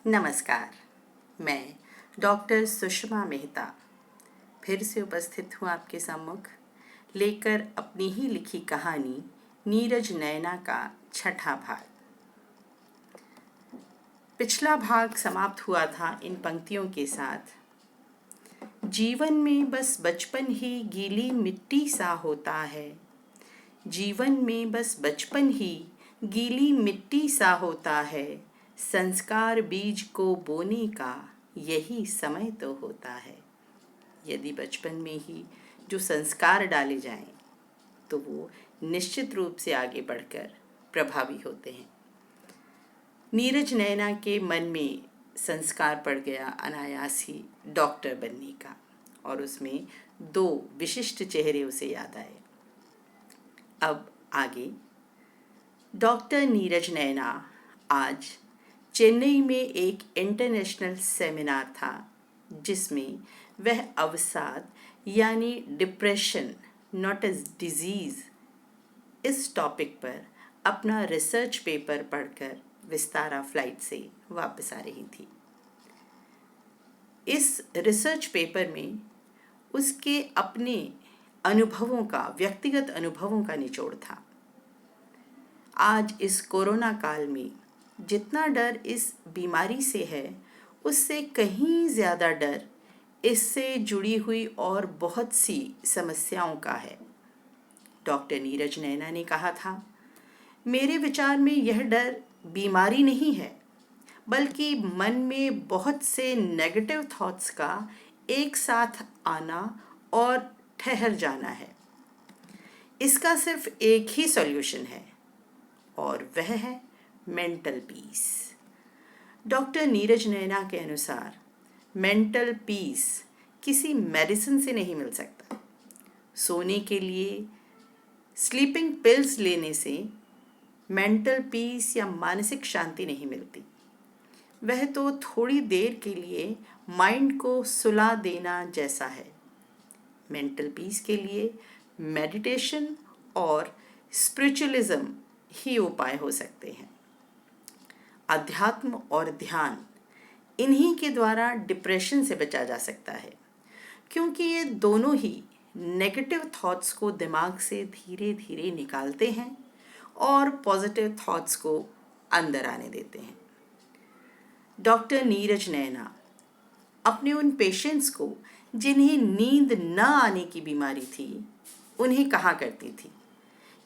नमस्कार। मैं डॉक्टर सुषमा मेहता फिर से उपस्थित हूँ आपके सम्मुख लेकर अपनी ही लिखी कहानी नीरज नैना का छठा भाग। पिछला भाग समाप्त हुआ था इन पंक्तियों के साथ। जीवन में बस बचपन ही गीली मिट्टी सा होता है। जीवन में बस बचपन ही गीली मिट्टी सा होता है। संस्कार बीज को बोने का यही समय तो होता है। यदि बचपन में ही जो संस्कार डाले जाएं तो वो निश्चित रूप से आगे बढ़कर प्रभावी होते हैं। नीरज नैना के मन में संस्कार पड़ गया अनायास ही डॉक्टर बनने का, और उसमें दो विशिष्ट चेहरे उसे याद आए। अब आगे। डॉक्टर नीरज नैना आज चेन्नई में एक इंटरनेशनल सेमिनार था जिसमें वह अवसाद यानी डिप्रेशन नॉट एज डिजीज़ इस टॉपिक पर अपना रिसर्च पेपर पढ़कर विस्तारा फ्लाइट से वापस आ रही थी। इस रिसर्च पेपर में उसके अपने अनुभवों का, व्यक्तिगत अनुभवों का निचोड़ था। आज इस कोरोना काल में जितना डर इस बीमारी से है, उससे कहीं ज़्यादा डर इससे जुड़ी हुई और बहुत सी समस्याओं का है। डॉक्टर नीरज नैना ने कहा था, मेरे विचार में यह डर बीमारी नहीं है, बल्कि मन में बहुत से नेगेटिव थॉट्स का एक साथ आना और ठहर जाना है। इसका सिर्फ एक ही सॉल्यूशन है और वह है मेंटल पीस। डॉक्टर नीरज नैना के अनुसार मेंटल पीस किसी मेडिसिन से नहीं मिल सकता। सोने के लिए स्लीपिंग पिल्स लेने से मेंटल पीस या मानसिक शांति नहीं मिलती। वह तो थोड़ी देर के लिए माइंड को सुला देना जैसा है। मेंटल पीस के लिए मेडिटेशन और स्पिरिचुअलिज्म ही उपाय हो सकते हैं। अध्यात्म और ध्यान, इन्हीं के द्वारा डिप्रेशन से बचा जा सकता है, क्योंकि ये दोनों ही नेगेटिव थॉट्स को दिमाग से धीरे धीरे निकालते हैं और पॉजिटिव थॉट्स को अंदर आने देते हैं। डॉक्टर नीरज नैना अपने उन पेशेंट्स को जिन्हें नींद न आने की बीमारी थी, उन्हें कहा करती थी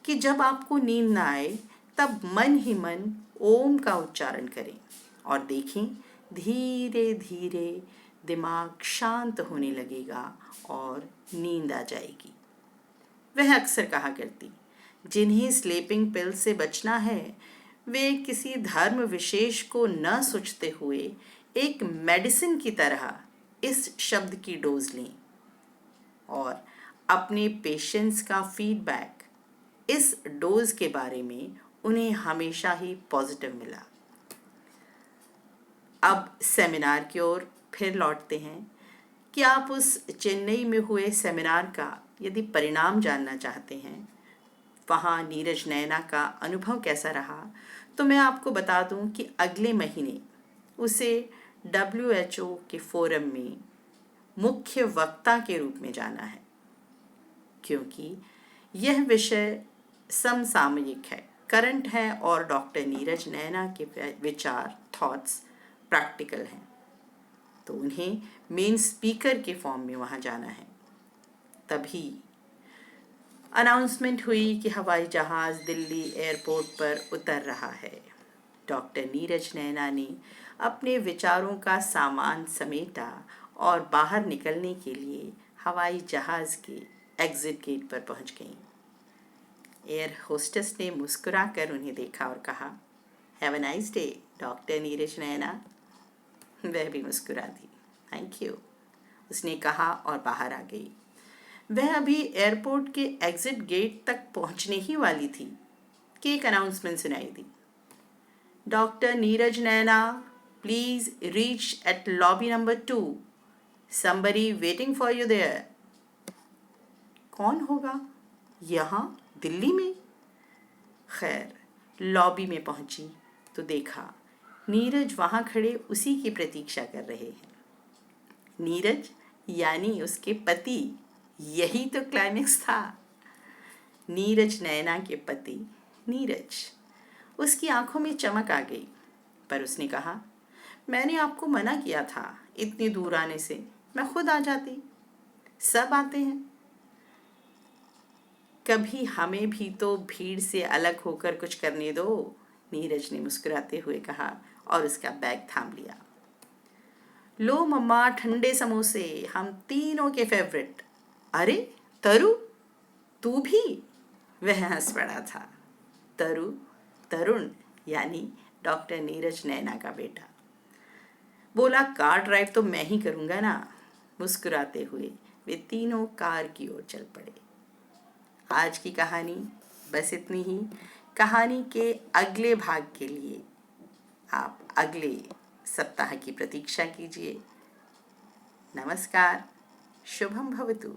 कि जब आपको नींद न आए तब मन ही मन ओम का उच्चारण करें और देखें धीरे धीरे दिमाग शांत होने लगेगा और नींद आ जाएगी। वह अक्सर कहा करती, जिन्हें स्लीपिंग पिल से बचना है वे किसी धर्म विशेष को न सोचते हुए एक मेडिसिन की तरह इस शब्द की डोज लें। और अपने पेशेंट्स का फीडबैक इस डोज के बारे में उन्हें हमेशा ही पॉजिटिव मिला। अब सेमिनार की ओर फिर लौटते हैं कि आप उस चेन्नई में हुए सेमिनार का यदि परिणाम जानना चाहते हैं, वहाँ नीरज नैना का अनुभव कैसा रहा, तो मैं आपको बता दूं कि अगले महीने उसे WHO के फोरम में मुख्य वक्ता के रूप में जाना है, क्योंकि यह विषय समसामयिक है, करंट है और डॉक्टर नीरज नैना के विचार, थॉट्स प्रैक्टिकल हैं, तो उन्हें मेन स्पीकर के फॉर्म में वहाँ जाना है। तभी अनाउंसमेंट हुई कि हवाई जहाज़ दिल्ली एयरपोर्ट पर उतर रहा है। डॉक्टर नीरज नैना ने अपने विचारों का सामान समेटा और बाहर निकलने के लिए हवाई जहाज़ के एग्जिट गेट पर पहुंच गईं। एयर होस्टेस ने मुस्कुरा कर उन्हें देखा और कहा, have a nice day doctor Neeraj Naina. वह भी मुस्कुरा दी, थैंक यू, उसने कहा और बाहर आ गई। वह अभी एयरपोर्ट के एग्जिट गेट तक पहुंचने ही वाली थी कि एक अनाउंसमेंट सुनाई दी, doctor Neeraj Naina please reach at lobby number 2, somebody waiting for you there. कौन होगा यहाँ दिल्ली में? खैर, लॉबी में पहुंची तो देखा नीरज वहाँ खड़े उसी की प्रतीक्षा कर रहे हैं। नीरज यानी उसके पति, यही तो क्लाइमेक्स था। नीरज नैना के पति नीरज। उसकी आंखों में चमक आ गई, पर उसने कहा, मैंने आपको मना किया था इतनी दूर आने से, मैं खुद आ जाती। सब आते हैं, कभी हमें भी तो भीड़ से अलग होकर कुछ करने दो, नीरज ने मुस्कुराते हुए कहा और उसका बैग थाम लिया। लो मम्मा, ठंडे समोसे, हम तीनों के फेवरेट। अरे तरु, तू भी? वह हंस पड़ा था। तरु तरुण यानी डॉक्टर नीरज नैना का बेटा। बोला, कार ड्राइव तो मैं ही करूँगा ना। मुस्कुराते हुए वे तीनों कार की ओर चल पड़े। आज की कहानी बस इतनी ही। कहानी के अगले भाग के लिए आप अगले सप्ताह की प्रतीक्षा कीजिए। नमस्कार, शुभम भवतु।